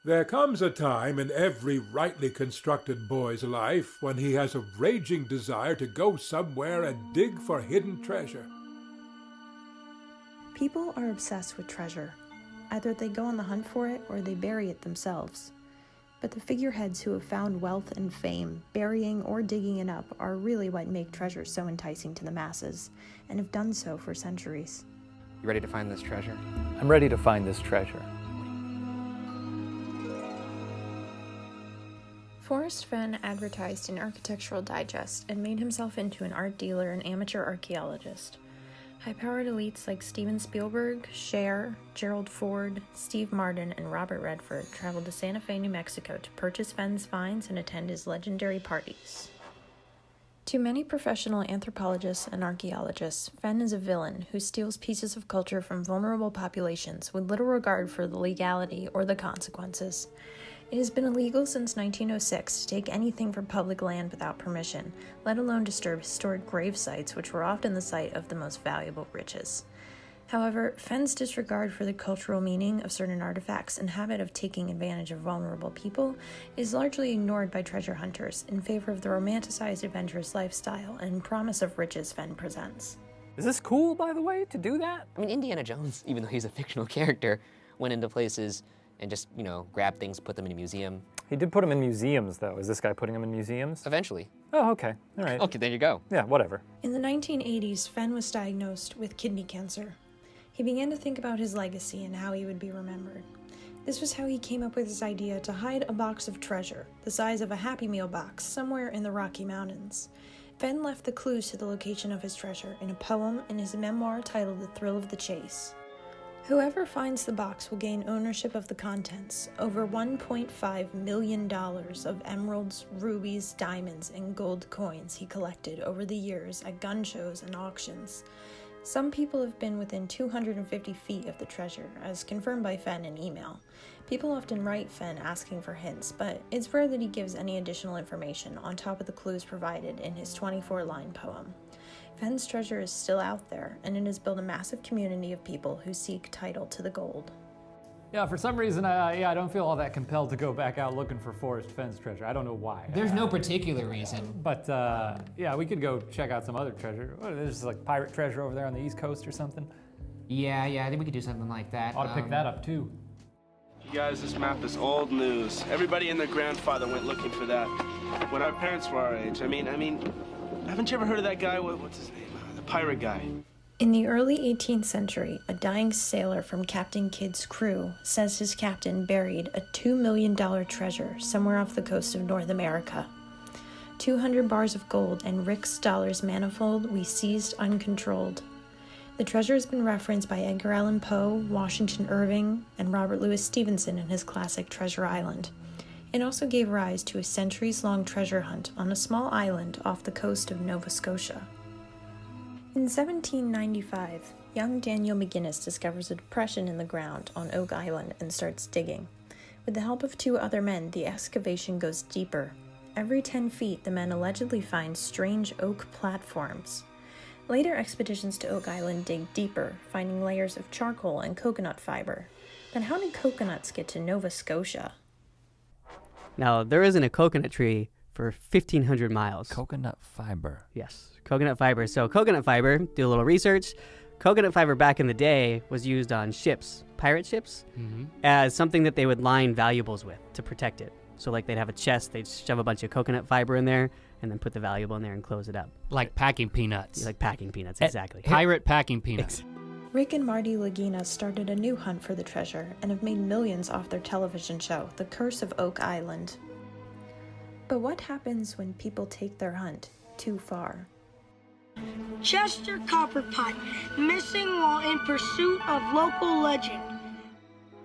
There comes a time in every rightly constructed boy's life when he has a raging desire to go somewhere and dig for hidden treasure. People are obsessed with treasure. Either they go on the hunt for it or they bury it themselves. But the figureheads who have found wealth and fame, burying or digging it up, are really what make treasure so enticing to the masses, and have done so for centuries. You ready to find this treasure? I'm ready to find this treasure. Forrest Fenn advertised in Architectural Digest and made himself into an art dealer and amateur archaeologist. High-powered elites like Steven Spielberg, Cher, Gerald Ford, Steve Martin, and Robert Redford traveled to Santa Fe, New Mexico to purchase Fenn's finds and attend his legendary parties. To many professional anthropologists and archaeologists, Fenn is a villain who steals pieces of culture from vulnerable populations with little regard for the legality or the consequences. It has been illegal since 1906 to take anything from public land without permission, let alone disturb historic grave sites which were often the site of the most valuable riches. However, Fenn's disregard for the cultural meaning of certain artifacts and habit of taking advantage of vulnerable people is largely ignored by treasure hunters in favor of the romanticized adventurous lifestyle and promise of riches Fenn presents. Is this cool, by the way, to do that? I mean, Indiana Jones, even though he's a fictional character, went into places and just, grabbed things, put them in a museum. He did put them in museums, though. Is this guy putting them in museums? Eventually. Oh, okay. All right. Okay, there you go. Yeah, whatever. In the 1980s, Fenn was diagnosed with kidney cancer. He began to think about his legacy and how he would be remembered. This was how he came up with his idea to hide a box of treasure, the size of a Happy Meal box, somewhere in the Rocky Mountains. Fenn left the clues to the location of his treasure in a poem in his memoir titled The Thrill of the Chase. Whoever finds the box will gain ownership of the contents, over $1.5 million of emeralds, rubies, diamonds, and gold coins he collected over the years at gun shows and auctions. Some people have been within 250 feet of the treasure, as confirmed by Fenn in email. People often write Fenn asking for hints, but it's rare that he gives any additional information on top of the clues provided in his 24-line poem. Fenn's treasure is still out there, and it has built a massive community of people who seek title to the gold. Yeah, for some reason, I don't feel all that compelled to go back out looking for Forrest Fenn's treasure. I don't know why. There's no particular reason. But yeah, we could go check out some other treasure. What, there's like pirate treasure over there on the East Coast or something. Yeah, I think we could do something like that. Ought to pick that up too. You guys, this map is old news. Everybody and their grandfather went looking for that when our parents were our age. I mean, haven't you ever heard of that guy? What's his name? The pirate guy. In the early 18th century, a dying sailor from Captain Kidd's crew says his captain buried a $2 million treasure somewhere off the coast of North America. 200 bars of gold and Rick's dollars manifold we seized uncontrolled. The treasure has been referenced by Edgar Allan Poe, Washington Irving, and Robert Louis Stevenson in his classic Treasure Island. It also gave rise to a centuries-long treasure hunt on a small island off the coast of Nova Scotia. In 1795, young Daniel McGinnis discovers a depression in the ground on Oak Island and starts digging. With the help of two other men, the excavation goes deeper. Every 10 feet, the men allegedly find strange oak platforms. Later expeditions to Oak Island dig deeper, finding layers of charcoal and coconut fiber. Then how did coconuts get to Nova Scotia? Now, there isn't a coconut tree for 1,500 miles. Coconut fiber. Yes, coconut fiber. So coconut fiber, do a little research. Coconut fiber back in the day was used on ships, pirate ships, as something that they would line valuables with to protect it. So like they'd have a chest, they'd shove a bunch of coconut fiber in there and then put the valuable in there and close it up. Like packing peanuts. Like packing peanuts, exactly. Pirate packing peanuts. Rick and Marty Lagina started a new hunt for the treasure and have made millions off their television show, The Curse of Oak Island. But what happens when people take their hunt too far? Chester Copperpot, missing while in pursuit of local legend.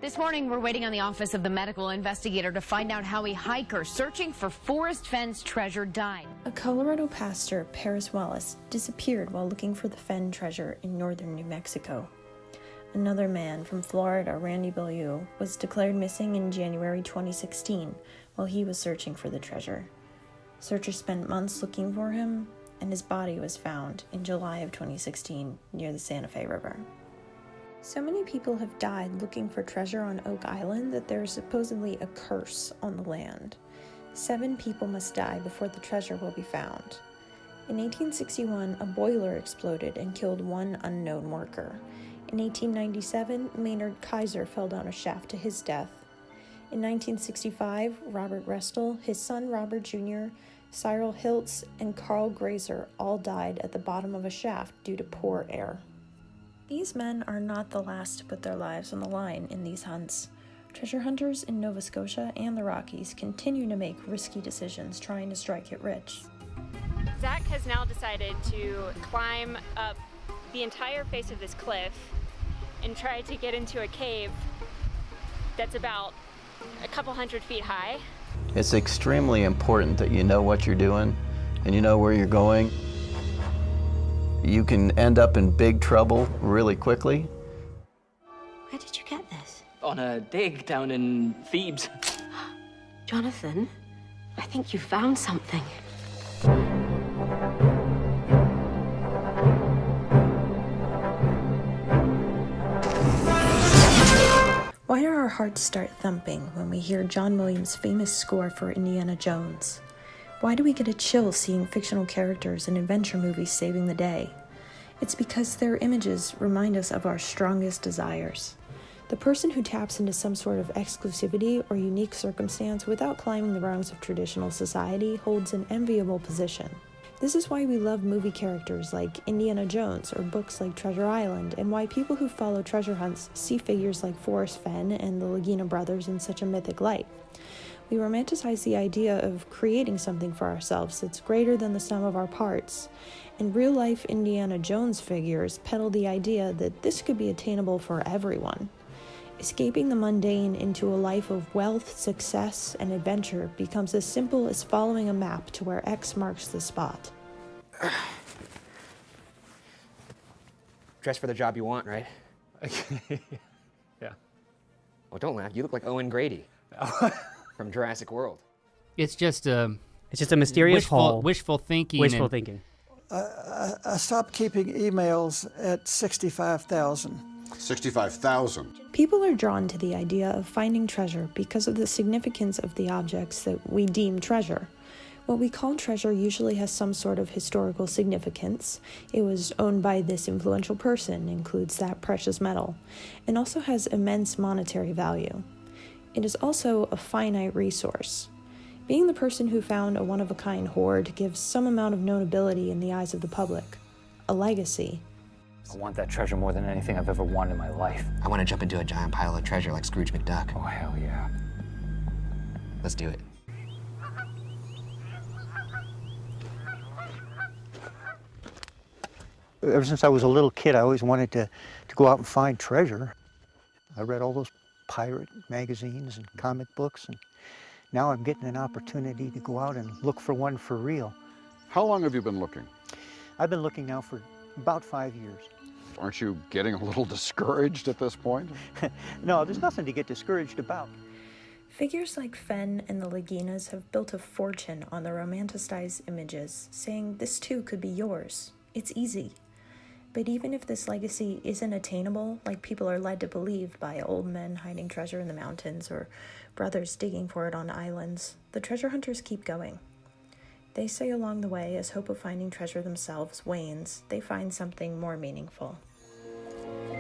This morning, we're waiting on the office of the medical investigator to find out how a hiker searching for Forrest Fenn's treasure died. A Colorado pastor, Paris Wallace, disappeared while looking for the Fenn treasure in northern New Mexico. Another man from Florida, Randy Beaulieu, was declared missing in January 2016 while he was searching for the treasure. Searchers spent months looking for him, and his body was found in July of 2016 near the Santa Fe River. So many people have died looking for treasure on Oak Island that there is supposedly a curse on the land. 7 people must die before the treasure will be found. In 1861, a boiler exploded and killed 1 unknown worker. In 1897, Maynard Kaiser fell down a shaft to his death. In 1965, Robert Restel, his son Robert Jr., Cyril Hiltz, and Carl Grazer all died at the bottom of a shaft due to poor air. These men are not the last to put their lives on the line in these hunts. Treasure hunters in Nova Scotia and the Rockies continue to make risky decisions trying to strike it rich. Zach has now decided to climb up the entire face of this cliff and try to get into a cave that's about a couple hundred feet high. It's extremely important that you know what you're doing and you know where you're going. You can end up in big trouble really quickly. Where did you get this? On a dig down in Thebes. Jonathan, I think you found something. Why do our hearts start thumping when we hear John Williams' famous score for Indiana Jones? Why do we get a chill seeing fictional characters in adventure movies saving the day? It's because their images remind us of our strongest desires. The person who taps into some sort of exclusivity or unique circumstance without climbing the rungs of traditional society holds an enviable position. This is why we love movie characters like Indiana Jones or books like Treasure Island, and why people who follow treasure hunts see figures like Forrest Fenn and the Lagina brothers in such a mythic light. We romanticize the idea of creating something for ourselves that's greater than the sum of our parts, and real-life Indiana Jones figures peddle the idea that this could be attainable for everyone. Escaping the mundane into a life of wealth, success, and adventure becomes as simple as following a map to where X marks the spot. Dress for the job you want, right? Yeah. Well, don't laugh. You look like Owen Grady from Jurassic World. It's just a mysterious hole. Wishful thinking. Wishful thinking. I stopped keeping emails at 65,000. 65,000. People are drawn to the idea of finding treasure because of the significance of the objects that we deem treasure. What we call treasure usually has some sort of historical significance. It was owned by this influential person, includes that precious metal, and also has immense monetary value. It is also a finite resource. Being the person who found a one-of-a-kind hoard gives some amount of notability in the eyes of the public, a legacy. I want that treasure more than anything I've ever wanted in my life. I want to jump into a giant pile of treasure like Scrooge McDuck. Oh, hell yeah. Let's do it. Ever since I was a little kid, I always wanted to go out and find treasure. I read all those pirate magazines and comic books, and now I'm getting an opportunity to go out and look for one for real. How long have you been looking? I've been looking now for about 5 years. Aren't you getting a little discouraged at this point? No, there's nothing to get discouraged about. Figures like Fenn and the Laginas have built a fortune on the romanticized images, saying this too could be yours. It's easy. But even if this legacy isn't attainable, like people are led to believe by old men hiding treasure in the mountains or brothers digging for it on islands, the treasure hunters keep going. They say along the way, as hope of finding treasure themselves wanes, they find something more meaningful.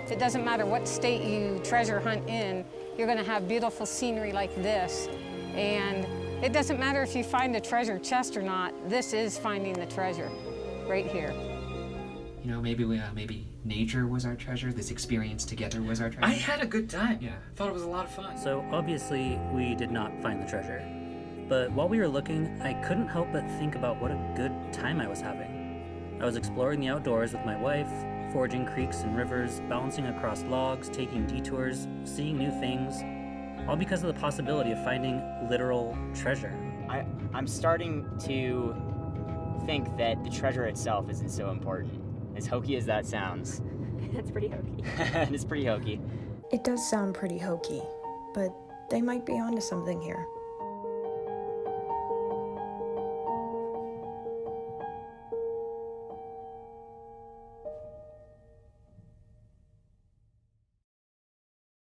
It doesn't matter what state you treasure hunt in, you're going to have beautiful scenery like this. And it doesn't matter if you find a treasure chest or not, this is finding the treasure right here. You know, maybe nature was our treasure. This experience together was our treasure. I had a good time. Yeah. Thought it was a lot of fun. So obviously we did not find the treasure. But while we were looking, I couldn't help but think about what a good time I was having. I was exploring the outdoors with my wife, foraging creeks and rivers, balancing across logs, taking detours, seeing new things, all because of the possibility of finding literal treasure. I'm starting to think that the treasure itself isn't so important. As hokey as that sounds. That's pretty hokey. It's pretty hokey. It does sound pretty hokey, but they might be onto something here.